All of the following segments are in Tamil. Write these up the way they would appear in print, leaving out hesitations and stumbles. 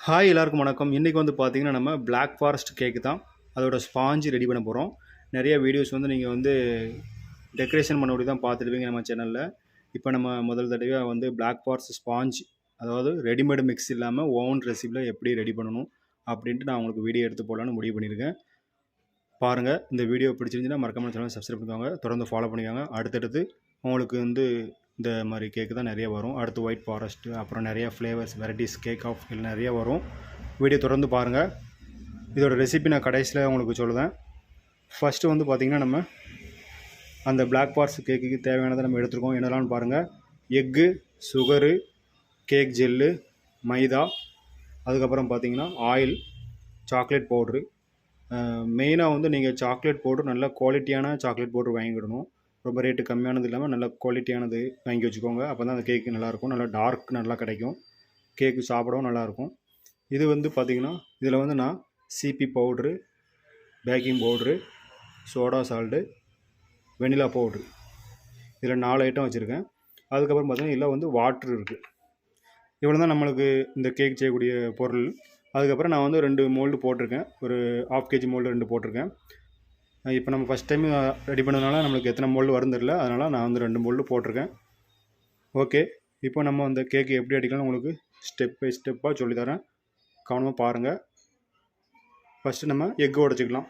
ஹாய் எல்லாருக்கும் வணக்கம். இன்றைக்கி வந்து பார்த்திங்கன்னா நம்ம பிளாக் ஃபாரஸ்ட் கேக்கு தான் அதோட ஸ்பாஞ்சு ரெடி பண்ண போகிறோம். நிறைய வீடியோஸ் வந்து நீங்கள் வந்து டெக்கரேஷன் பண்ணி தான் பார்த்துருப்பீங்க நம்ம சேனலில். இப்போ நம்ம முதல் தடவையாக வந்து பிளாக் ஃபாரஸ்ட் ஸ்பாஞ்ச், அதாவது ரெடிமேடு மிக்ஸ் இல்லாமல் ஓன் ரெசிபியில் எப்படி ரெடி பண்ணணும் அப்படின்ட்டு நான் உங்களுக்கு வீடியோ எடுத்து போடலான்னு முடிவு பண்ணியிருக்கேன். பாருங்கள், இந்த வீடியோ பிடிச்சிருந்துச்சுன்னா மறக்காம சேனல் சப்ஸ்கிரைப் பண்ணிக்கோங்க, தொடர்ந்து ஃபாலோ பண்ணிக்கோங்க. அடுத்தடுத்து உங்களுக்கு வந்து இந்த மாதிரி கேக்கு தான் நிறைய வரும். அடுத்து ஒயிட் ஃபாரஸ்ட்டு, அப்புறம் நிறைய ஃப்ளேவர்ஸ் வெரைட்டிஸ் கேக் ஆஃப் இல்லை நிறைய வரும். வீடியோ தொடர்ந்து பாருங்கள். இதோட ரெசிபி நான் கடைசியில் உங்களுக்கு சொல்லுவேன். ஃபஸ்ட்டு வந்து பார்த்திங்கன்னா நம்ம அந்த பிளாக் ஃபாரஸ்ட் கேக்குக்கு தேவையானதை நம்ம எடுத்துருக்கோம். என்னெல்லாம்னு பாருங்கள். எக்கு, சுகரு, கேக் ஜெல்லு, மைதா, அதுக்கப்புறம் பார்த்திங்கன்னா ஆயில், சாக்லேட் பவுட்ரு. மெயினாக வந்து நீங்கள் சாக்லேட் பவுட்ரு நல்ல குவாலிட்டியான சாக்லேட் பவுட்ரு வாங்கிக்கிடணும். ரொம்ப ரேட்டு கம்மியானது இல்லாமல் நல்ல குவாலிட்டியானது வாங்கி வச்சுக்கோங்க. அப்போ தான் அந்த கேக்கு நல்லாயிருக்கும். நல்லா டார்க் நல்லா கிடைக்கும். கேக்கு சாப்பிடவும் நல்லாயிருக்கும். இது வந்து பார்த்திங்கன்னா இதில் வந்து நான் சிபி powder, baking powder, soda salt, vanilla powder, இதில் 4 ஐட்டம் வச்சுருக்கேன். அதுக்கப்புறம் பார்த்திங்கன்னா இதில் வந்து வாட்ரு இருக்குது. இவ்வளோ தான் நம்மளுக்கு இந்த கேக் செய்யக்கூடிய பொருள். அதுக்கப்புறம் நான் வந்து 2 மோல்டு போட்டிருக்கேன். ஒரு 1/2 kg மோல்டு 2 போட்டிருக்கேன். இப்போ நம்ம ஃபஸ்ட் டைம் ரெடி பண்ணதுனால நம்மளுக்கு எத்தனை மோல்டு வரும்னு தெரியல. அதனால் நான் வந்து 2 மோல்டு போட்டிருக்கேன். ஓகே, இப்போ நம்ம அந்த கேக்கு எப்படி அடிக்கலாம்னு உங்களுக்கு ஸ்டெப் பை ஸ்டெப்பாக சொல்லித்தரேன். கவனமாக பாருங்கள். ஃபஸ்ட்டு நம்ம எக்கு உடச்சிக்கலாம்.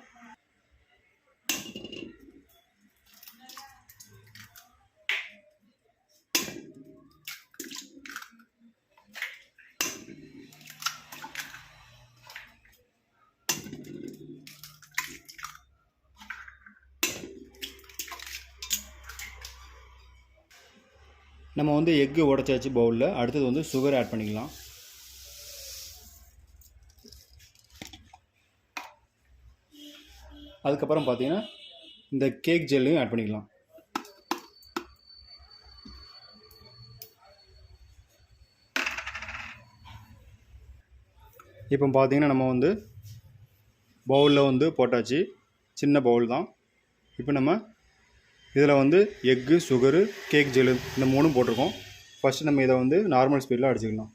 நம்ம வந்து எக்கு உடச்சாச்சு பவுலில். அடுத்தது வந்து சுகர் ஆட் பண்ணிக்கலாம். அதுக்கப்புறம் பார்த்தீங்கன்னா இந்த கேக் ஜெல்லையும் ஆட் பண்ணிக்கலாம். இப்போ பார்த்தீங்கன்னா நம்ம வந்து பவுலில் வந்து போட்டாச்சு. சின்ன பவுல் தான். இப்போ நம்ம இதில் வந்து எக்கு, சுகரு, கேக் ஜெல்லு இந்த 3 போட்டிருக்கோம். ஃபஸ்ட்டு நம்ம இதை வந்து நார்மல் ஸ்பீடில் அடிச்சுக்கலாம்.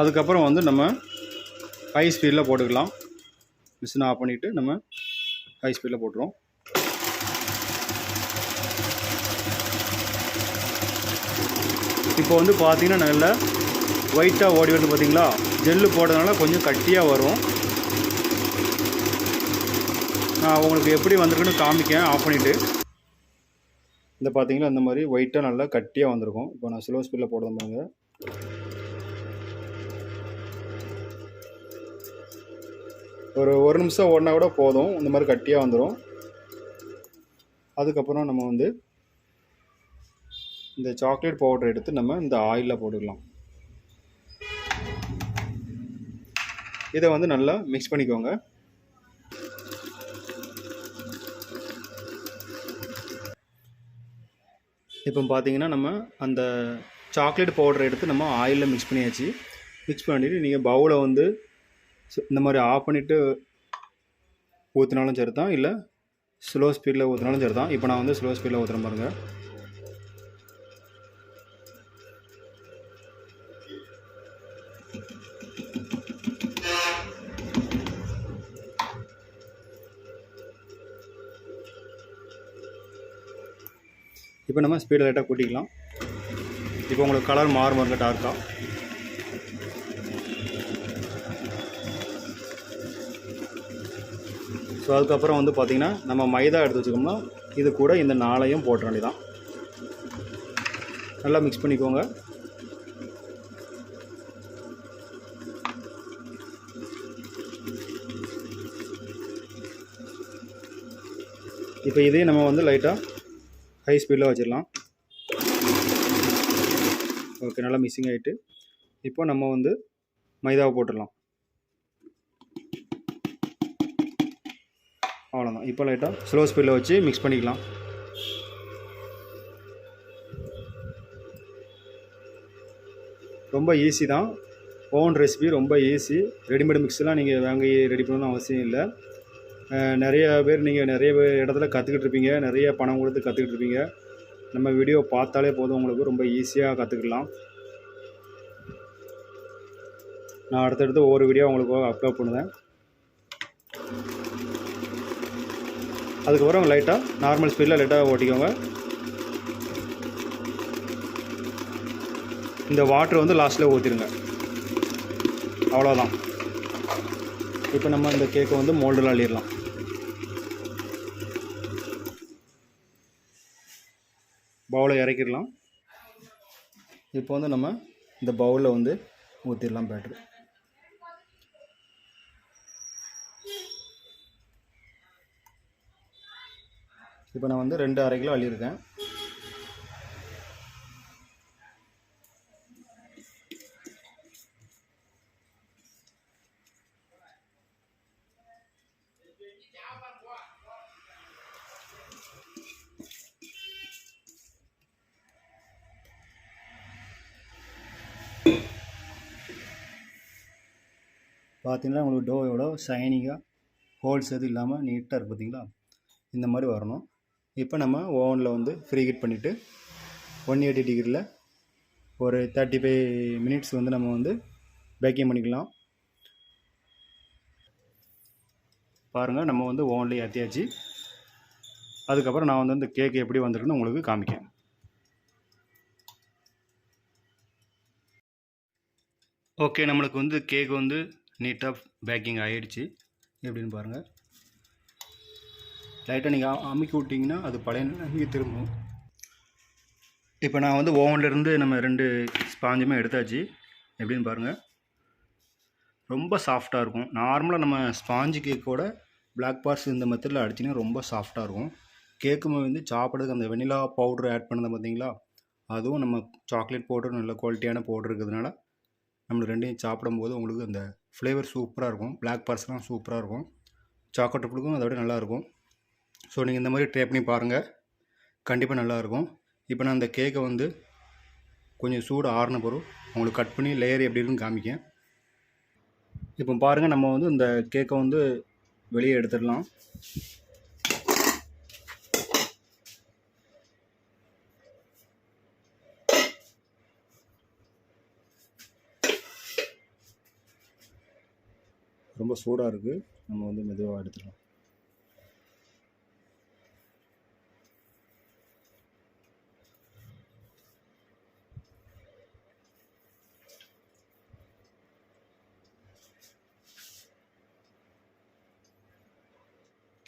அதுக்கப்புறம் வந்து நம்ம ஹை ஸ்பீடில் போட்டுக்கலாம். மிஷினை ஆஃப் பண்ணிவிட்டு நம்ம ஹை ஸ்பீடில் போட்டுருவோம். இப்போ வந்து பார்த்தீங்கன்னா நல்லா ஒயிட்டாக ஓடி வந்து பார்த்தீங்களா, ஜெல்லு போடுறதுனால கொஞ்சம் கட்டியாக வரும். நான் உங்களுக்கு எப்படி வந்திருக்குன்னு காமிக்கேன் ஆஃப் பண்ணிவிட்டு. இந்த பார்த்தீங்கன்னா இந்த மாதிரி ஒயிட்டாக நல்லா கட்டியாக வந்திருக்கும். இப்போ நான் ஸ்லோ ஸ்பீடில் போடுறேன் பாருங்க. ஒரு நிமிஷம் ஓடினா கூட போதும், இந்த மாதிரி கட்டியாக வந்துடும். அதுக்கப்புறம் நம்ம வந்து இந்த சாக்லேட் பவுடர் எடுத்து நம்ம இந்த ஆயிலில் போட்டுக்கலாம். இதை வந்து நல்லா மிக்ஸ் பண்ணிக்கோங்க. இப்போ பார்த்தீங்கன்னா நம்ம அந்த சாக்லேட் பவுடர் எடுத்து நம்ம ஆயிலில் மிக்ஸ் பண்ணியாச்சு. மிக்ஸ் பண்ணிவிட்டு நீங்கள் பவுலை வந்து இந்த மாதிரி ஆஃப் பண்ணிவிட்டு ஊற்றினாலும் சரி தான், இல்லை ஸ்லோ ஸ்பீடில் ஊற்றினாலும் சரி தான். இப்போ நான் வந்து ஸ்லோ ஸ்பீடில் ஊற்றுறேன் பாருங்கள். இப்போ நம்ம ஸ்பீடு லைட்டாக கூட்டிக்கலாம். இப்போ உங்களுக்கு கலர் மாறும் பாருங்க, டார்க்காக. ஸோ அதுக்கப்புறம் வந்து பார்த்திங்கன்னா நம்ம மைதா எடுத்து வச்சுக்கோம்னா இது கூட இந்த 4ஐயும் போட்டுற வேண்டியதான். நல்லா மிக்ஸ் பண்ணிக்கோங்க. இப்போ இதே நம்ம வந்து லைட்டாக ஹை ஸ்பீடில் வச்சிடலாம். ஓகே, நல்லா மிக்சிங் ஆகிட்டு இப்போ நம்ம வந்து மைதாவை போட்டுடலாம். அவ்வளோதான். இப்போ லைட்டாக ஸ்லோ ஸ்பீடில் வச்சு மிக்ஸ் பண்ணிக்கலாம். ரொம்ப ஈஸி தான். ஓன் ரெசிபி ரொம்ப ஈஸி. ரெடிமேட் மிக்ஸ்லாம் நீங்கள் வாங்கி ரெடி பண்ணணும்னு அவசியம் இல்லை. நிறைய பேர் நீங்கள் நிறைய இடத்துல கற்றுக்கிட்டு இருப்பீங்க, நிறைய பணம் கொடுத்து கற்றுக்கிட்டு இருப்பீங்க. நம்ம வீடியோ பார்த்தாலே போதும், உங்களுக்கு ரொம்ப ஈஸியாக கற்றுக்கலாம். நான் அடுத்தடுத்து ஒவ்வொரு வீடியோ உங்களுக்கு அப்லோட் பண்ணுவேன். அதுக்கப்புறம் லைட்டாக நார்மல் ஸ்பீடில் லைட்டாக ஓட்டிக்கோங்க. இந்த வாட்டர் வந்து லாஸ்ட்டில் ஊற்றிடுங்க, அவ்வளோதான். இப்போ நம்ம இந்த கேக்கை வந்து மோல்டில் அள்ளிடலாம். பவுலை இறக்கிடலாம். இப்போ வந்து நம்ம இந்த பவுலில் வந்து ஊற்றிடலாம் பேட்டரி. இப்போ நான் வந்து 2 1/2 கிலோ அள்ளியிருக்கேன். பார்த்தீங்கன்னா உங்களுக்கு டோ எவ்வளோ ஷைனிங்காக ஹோல்ஸ் எதுவும் இல்லாமல் நீட்டாக இருக்குது பார்த்தீங்களா? இந்த மாதிரி வரணும். இப்போ நம்ம ஓவனில் வந்து ஃப்ரீ ஹீட் பண்ணிவிட்டு 180 டிகிரியில் ஒரு 35 மினிட்ஸ் வந்து நம்ம வந்து பேக்கிங் பண்ணிக்கலாம். பாருங்கள், நம்ம வந்து ஓவன்லேயே ஏற்றியாச்சு. அதுக்கப்புறம் நான் வந்து இந்த கேக்கு எப்படி வந்திருக்குன்னு உங்களுக்கு காமிக்கேன். ஓகே, நம்மளுக்கு வந்து கேக் வந்து நீட்டாக பேக்கிங் ஆகிடுச்சு. எப்படின்னு பாருங்கள். லைட்டாக நீங்கள் அமுக்கி விட்டிங்கன்னா அது பழைய நிலைமைக்கு திரும்பும். இப்போ நான் வந்து ஓவன்லேருந்து நம்ம 2 ஸ்பாஞ்சுமே எடுத்தாச்சு. எப்படின்னு பாருங்கள், ரொம்ப சாஃப்டாக இருக்கும். நார்மலாக நம்ம ஸ்பாஞ்சு கேக்கோட பிளாக் ஃபாரஸ்ட் இந்த மெத்தடில் அடிச்சிங்கன்னா ரொம்ப சாஃப்டாக இருக்கும். கேக்குமே வந்து சாப்பிட்றதுக்கு அந்த வெனிலா பவுட்ரு ஆட் பண்ணதை பார்த்தீங்களா, அதுவும் நம்ம சாக்லேட் பவுடர் நல்ல குவாலிட்டியான பவுடர் இருக்கிறதுனால நம்மளுக்கு ரெண்டையும் சாப்பிடும்போது உங்களுக்கு அந்த ஃப்ளேவர் சூப்பராக இருக்கும். பிளாக் ஃபாரஸ்ட்லாம் சூப்பராக இருக்கும். சாக்லேட் ட்ரிப்புக்கும் அதை விட நல்லாயிருக்கும். ஸோ நீங்கள் இந்த மாதிரி ட்ரை பண்ணி பாருங்கள், கண்டிப்பாக நல்லாயிருக்கும். இப்போ நான் அந்த கேக்கை வந்து கொஞ்சம் சூடு ஆறின பிறகு உங்களுக்கு கட் பண்ணி லேயர் எப்படி இருக்குன்னு காமிக்கேன். இப்போ பாருங்கள், நம்ம வந்து இந்த கேக்கை வந்து வெளியே எடுத்துடலாம். ரொம்ப சூடாக இருக்குது, நம்ம வந்து மெதுவாக எடுத்துடலாம்.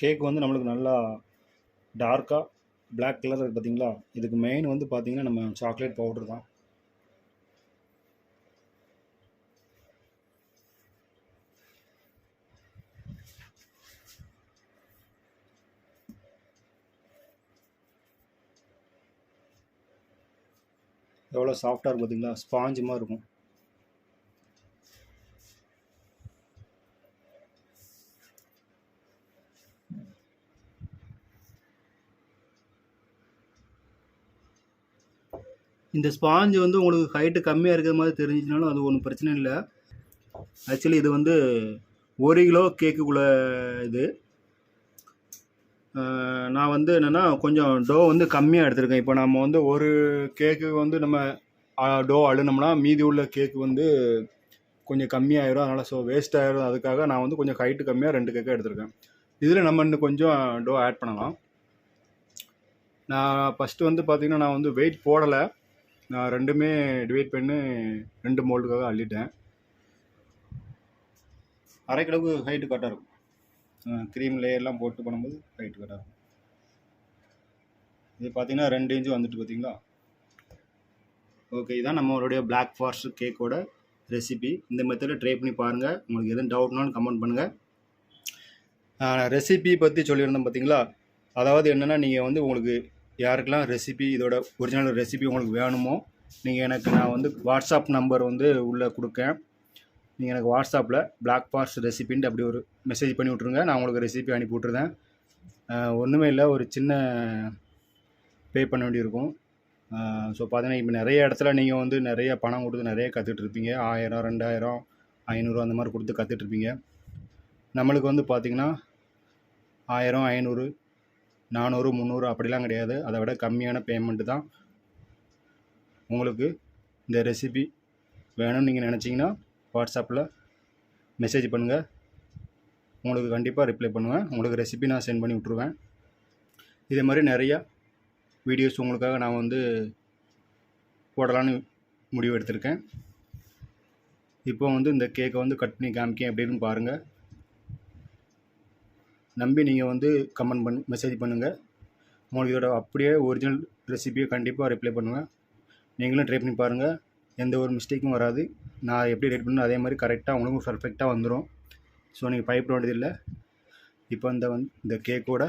கேக் வந்து நம்மளுக்கு நல்லா டார்க்காக பிளாக் கலர் இருக்குது பார்த்தீங்களா? இதுக்கு மெயின் வந்து பார்த்திங்கன்னா நம்ம சாக்லேட் பவுடர் தான். எவ்வளோ சாஃப்டாக இருக்குது பார்த்தீங்களா? ஸ்பாஞ்சு மாதிரி இருக்கும். இந்த ஸ்பாஞ்சு வந்து உங்களுக்கு ஹைட்டு கம்மியாக இருக்கிற மாதிரி தெரிஞ்சிச்சுனாலும் அது ஒன்றும் பிரச்சனை இல்லை. ஆக்சுவலி இது வந்து 1 கிலோ கேக்குக்குள்ளே இது. நான் வந்து என்னென்னா கொஞ்சம் டோ வந்து கம்மியாக எடுத்திருக்கேன். இப்போ நம்ம வந்து ஒரு கேக்கு வந்து நம்ம டோ அழுனோம்னா மீதி உள்ள கேக்கு வந்து கொஞ்சம் கம்மியாகிடும். அதனால் ஸோ வேஸ்ட் ஆகிடும். அதுக்காக நான் வந்து கொஞ்சம் ஹைட்டு கம்மியாக 2 கேக்காக எடுத்திருக்கேன். இதில் நம்ம இன்னும் கொஞ்சம் டோ ஆட் பண்ணலாம். நான் ஃபஸ்ட்டு வந்து பார்த்திங்கன்னா நான் வந்து வெயிட் போடலை. நான் ரெண்டுமே டிவைட் பண்ணி 2 மோல்டுக்காக அள்ளிட்டேன். 1/2 கிலோவுக்கு ஹைட்டு கரெக்டாக இருக்கும். க்ரீம் லேயர்லாம் போட்டு பண்ணும்போது ஹைட்டு கரெக்டாக இருக்கும். இது பார்த்திங்கன்னா 2 இன்ச்சு வந்துட்டு பார்த்தீங்களா? ஓகே, இதான் நம்மளுடைய பிளாக் ஃபாரஸ்ட் கேக்கோட ரெசிபி. இந்த மெத்தடில் ட்ரை பண்ணி பாருங்கள். உங்களுக்கு எதுவும் டவுட்னாலும் கமெண்ட் பண்ணுங்கள். ரெசிபி பற்றி சொல்லியிருந்தேன் பார்த்தீங்களா? அதாவது என்னென்னா, நீங்கள் வந்து உங்களுக்கு யாருக்கெல்லாம் ரெசிபி இதோட ஒரிஜினல் ரெசிபி உங்களுக்கு வேணுமோ நீங்கள் எனக்கு நான் வந்து வாட்ஸ்அப் நம்பர் வந்து உள்ளே கொடுக்கேன். நீங்கள் எனக்கு வாட்ஸ்அப்பில் பிளாக் ஃபாரஸ்ட் ரெசிபின்ட்டு அப்படி ஒரு மெசேஜ் பண்ணி விட்ருங்க. நான் உங்களுக்கு ரெசிபி அனுப்பி விட்ருதேன். ஒன்றுமே இல்லை, ஒரு சின்ன பே பண்ண வேண்டியிருக்கும். ஸோ பார்த்தீங்கன்னா இப்போ நிறைய இடத்துல நீங்கள் வந்து நிறைய பணம் கொடுத்து நிறைய கற்றுட்ருப்பீங்க. 1000 2000 500 அந்த மாதிரி கொடுத்து கற்றுட்ருப்பீங்க. நம்மளுக்கு வந்து பார்த்திங்கன்னா 1000, 500, 400, 300 அப்படிலாம் கிடையாது. அதை விட கம்மியான பேமெண்ட்டு தான். உங்களுக்கு இந்த ரெசிபி வேணும்னு நீங்கள் நினச்சிங்கன்னா வாட்ஸ்அப்பில் மெசேஜ் பண்ணுங்கள். உங்களுக்கு கண்டிப்பாக ரிப்ளை பண்ணுவேன். உங்களுக்கு ரெசிபி நான் சென்ட் பண்ணி விட்ருவேன். இதே மாதிரி நிறையா வீடியோஸ் உங்களுக்காக நான் வந்து போடலான்னு முடிவு எடுத்திருக்கேன். இப்போ வந்து இந்த கேக்கை வந்து கட் பண்ணி காமிக்கேன் எப்படின்னு பாருங்கள். நம்பி நீங்கள் வந்து கமெண்ட் மெசேஜ் பண்ணுங்கள். உங்களுக்கு இதோட அப்படியே ஒரிஜினல் ரெசிபியை கண்டிப்பாக ரிப்ளை பண்ணுவேன். நீங்களும் ட்ரை பண்ணி பாருங்கள். எந்த ஒரு மிஸ்டேக்கும் வராது. நான் எப்படி ரெடி பண்ணணும் அதே மாதிரி கரெக்டாக உங்களுக்கும் பர்ஃபெக்டாக வந்துடும். ஸோ நீங்கள் பயப்பட வேண்டியதில்லை. இப்போ இந்த கேக்கோட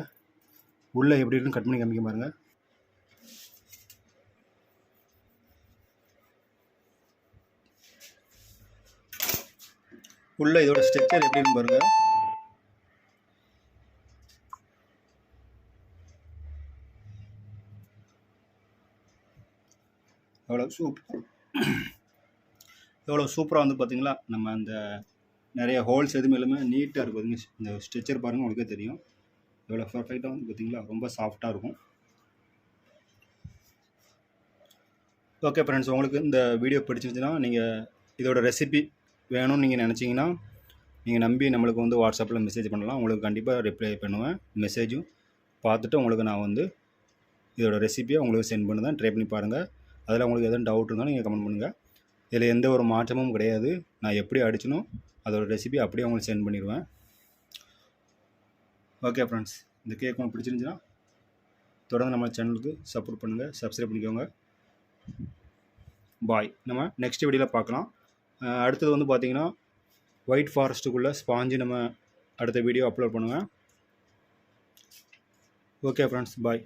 உள்ளே எப்படி இருக்குன்னு கட் பண்ணி காமிக்க பாருங்கள். உள்ளே இதோட ஸ்ட்ரக்சர் எப்படின்னு பாருங்கள். எவ்வளோ சூப்பராக வந்து பார்த்திங்களா, நம்ம அந்த நிறைய ஹோல்ஸ் எதுவுமே இல்லாமல் நீட்டாக இருக்கும். இந்த ஸ்ட்ரக்சர் பாருங்கள், உங்களுக்கே தெரியும் எவ்வளோ பர்ஃபெக்டாக வந்து பார்த்திங்களா, ரொம்ப சாஃப்டாக இருக்கும். ஓகே ஃப்ரெண்ட்ஸ், உங்களுக்கு இந்த வீடியோ பிடிச்சிருந்துச்சுன்னா நீங்கள் இதோட ரெசிபி வேணும்னு நீங்கள் நினச்சிங்கன்னா நீங்கள் நம்பி நம்மளுக்கு வந்து வாட்ஸ்அப்பில் மெசேஜ் பண்ணலாம். உங்களுக்கு கண்டிப்பாக ரிப்ளை பண்ணுவேன். மெசேஜும் பார்த்துட்டு உங்களுக்கு நான் வந்து இதோட ரெசிபியை உங்களுக்கு சென்ட் பண்ணுவேன். ட்ரை பண்ணி பாருங்கள். அதில் உங்களுக்கு எதுவும் டவுட் இருந்தாலும் நீங்கள் கமெண்ட் பண்ணுங்கள். இதில் எந்த ஒரு மாற்றமும் கிடையாது. நான் எப்படி அடிச்சனோ அதோட ரெசிபி அப்படியே உங்களுக்கு சென்ட் பண்ணிடுவேன். ஓகே ஃப்ரெண்ட்ஸ், இந்த கேக் உங்களுக்கு பிடிச்சிருந்துச்சுன்னா தொடர்ந்து நம்ம சேனலுக்கு சப்போர்ட் பண்ணுங்கள், சப்ஸ்கிரைப் பண்ணிக்கோங்க. பாய். நம்ம நெக்ஸ்ட் வீடியோவில் பார்க்கலாம். அடுத்தது வந்து பார்த்திங்கன்னா ஒயிட் ஃபாரஸ்ட்டுக்குள்ளே ஸ்பாஞ்சு நம்ம அடுத்த வீடியோ அப்லோட் பண்ணுவேன். ஓகே ஃப்ரெண்ட்ஸ், பாய்.